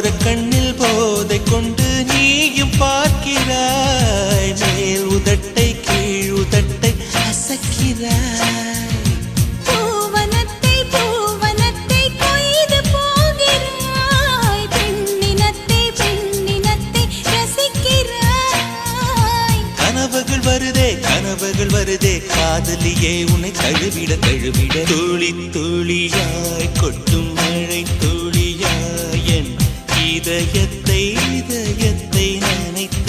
ஒரு கண்ணில் போதை கொண்டு நீயும் பார்க்கிறாய், மேல் உதட்டை கீழ் உதட்டை அசக்கிறாய். பூவனத்தை பூவனத்தை கொய்து போகிறாய், பெண்ணினத்தை பெண்ணினத்தை ரசிக்கிறாய். கனவுகள் வருதே காதலியே உன்னை தழுவிட தழுவிட, துளி துளியாய் கொட்டும் மழை துளியாய் என் இதயத்தை நினைத்து